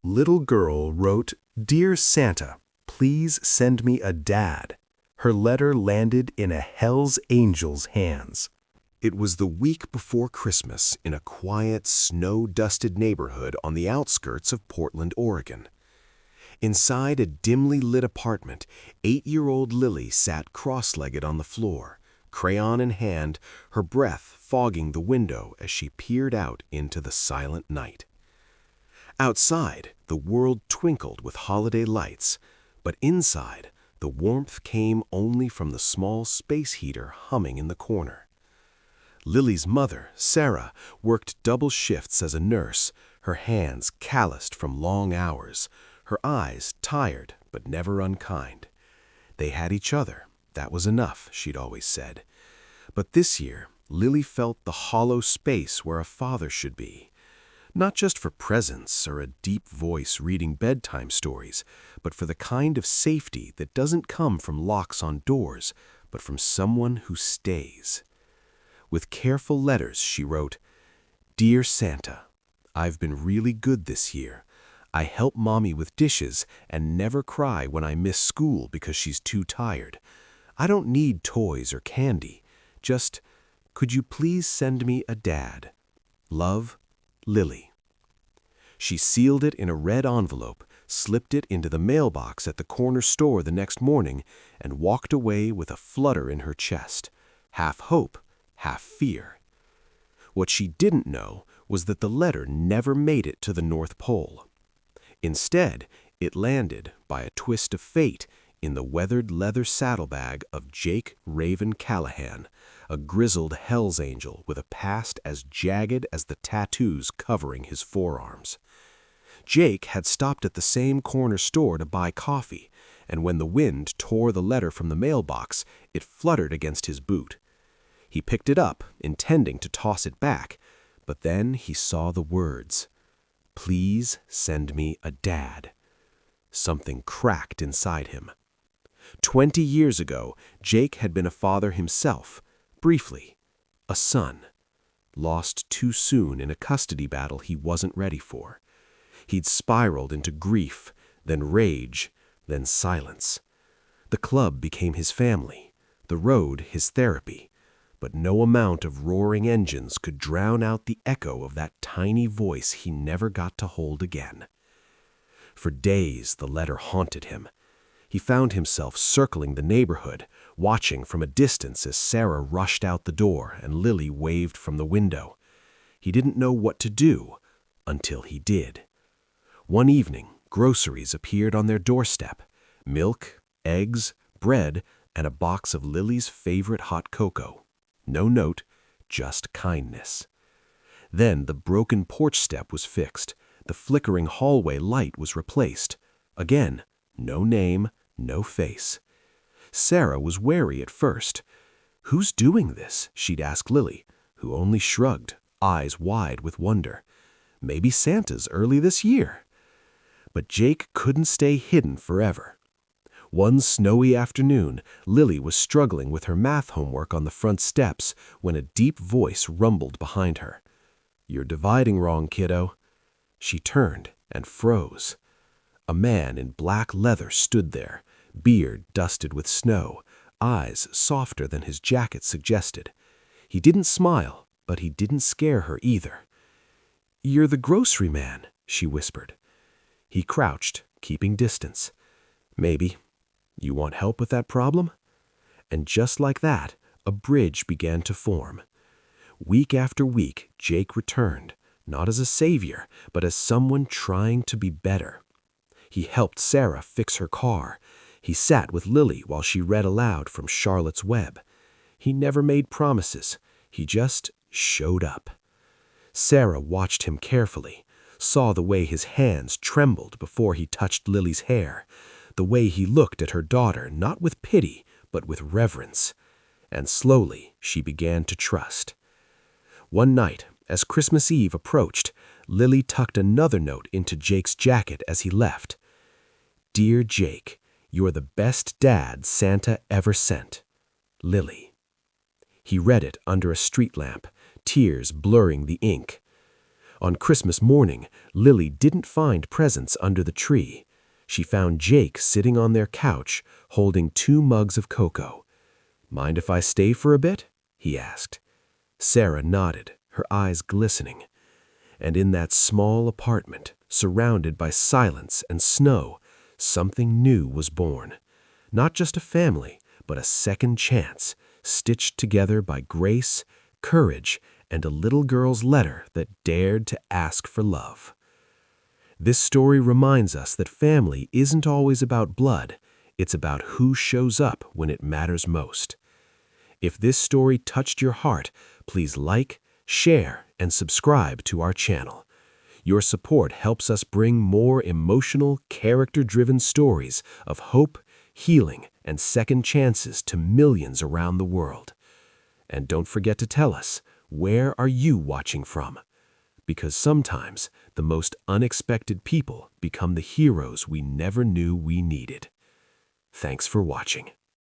Little girl wrote, "Dear Santa, please send me a dad." Her letter landed in a Hell's Angel's hands. It was the week before Christmas in a quiet, snow-dusted neighborhood on the outskirts of Portland, Oregon. Inside a dimly lit apartment, 8-year-old Lily sat cross-legged on the floor, crayon in hand, her breath fogging the window as she peered out into the silent night. Outside, the world twinkled with holiday lights, but inside, the warmth came only from the small space heater humming in the corner. Lily's mother, Sarah, worked double shifts as a nurse, her hands calloused from long hours, her eyes tired but never unkind. They had each other. That was enough, she'd always said. But this year, Lily felt the hollow space where a father should be. Not just for presents or a deep voice reading bedtime stories, but for the kind of safety that doesn't come from locks on doors, but from someone who stays. With careful letters, she wrote, "Dear Santa, I've been really good this year. I help Mommy with dishes and never cry when I miss school because she's too tired. I don't need toys or candy. Just, could you please send me a dad? Love, Lily." She sealed it in a red envelope, slipped it into the mailbox at the corner store the next morning, and walked away with a flutter in her chest, half hope, half fear. What she didn't know was that the letter never made it to the North Pole. Instead, it landed, by a twist of fate, in the weathered leather saddlebag of Jake Raven Callahan, a grizzled Hell's Angel with a past as jagged as the tattoos covering his forearms. Jake had stopped at the same corner store to buy coffee, and when the wind tore the letter from the mailbox, it fluttered against his boot. He picked it up, intending to toss it back, but then he saw the words, "Please send me a dad." Something cracked inside him. 20 years ago, Jake had been a father himself, briefly, a son, lost too soon in a custody battle he wasn't ready for. He'd spiraled into grief, then rage, then silence. The club became his family, the road his therapy, but no amount of roaring engines could drown out the echo of that tiny voice he never got to hold again. For days, the letter haunted him. He found himself circling the neighborhood, watching from a distance as Sarah rushed out the door and Lily waved from the window. He didn't know what to do until he did. One evening, groceries appeared on their doorstep: milk, eggs, bread, and a box of Lily's favorite hot cocoa. No note, just kindness. Then the broken porch step was fixed. The flickering hallway light was replaced. Again, no name, no face. Sarah was wary at first. "Who's doing this?" she'd ask Lily, who only shrugged, eyes wide with wonder. "Maybe Santa's early this year." But Jake couldn't stay hidden forever. One snowy afternoon, Lily was struggling with her math homework on the front steps when a deep voice rumbled behind her. "You're dividing wrong, kiddo." She turned and froze. A man in black leather stood there, beard dusted with snow, eyes softer than his jacket suggested. He didn't smile, but he didn't scare her either. "You're the grocery man," she whispered. He crouched, keeping distance. "Maybe. You want help with that problem?" And just like that, a bridge began to form. Week after week, Jake returned, not as a savior, but as someone trying to be better. He helped Sarah fix her car. He sat with Lily while she read aloud from Charlotte's Web. He never made promises. He just showed up. Sarah watched him carefully, saw the way his hands trembled before he touched Lily's hair, the way he looked at her daughter not with pity, but with reverence. And slowly she began to trust. One night, as Christmas Eve approached, Lily tucked another note into Jake's jacket as he left. "Dear Jake, you're the best dad Santa ever sent. Lily." He read it under a street lamp, tears blurring the ink. On Christmas morning, Lily didn't find presents under the tree. She found Jake sitting on their couch, holding 2 mugs of cocoa. "Mind if I stay for a bit?" he asked. Sarah nodded, her eyes glistening. And in that small apartment, surrounded by silence and snow, something new was born. Not just a family, but a second chance, stitched together by grace, courage, and a little girl's letter that dared to ask for love. This story reminds us that family isn't always about blood, it's about who shows up when it matters most. If this story touched your heart, please like, share, and subscribe to our channel. Your support helps us bring more emotional, character-driven stories of hope, healing, and second chances to millions around the world. And don't forget to tell us, where are you watching from? Because sometimes the most unexpected people become the heroes we never knew we needed. Thanks for watching.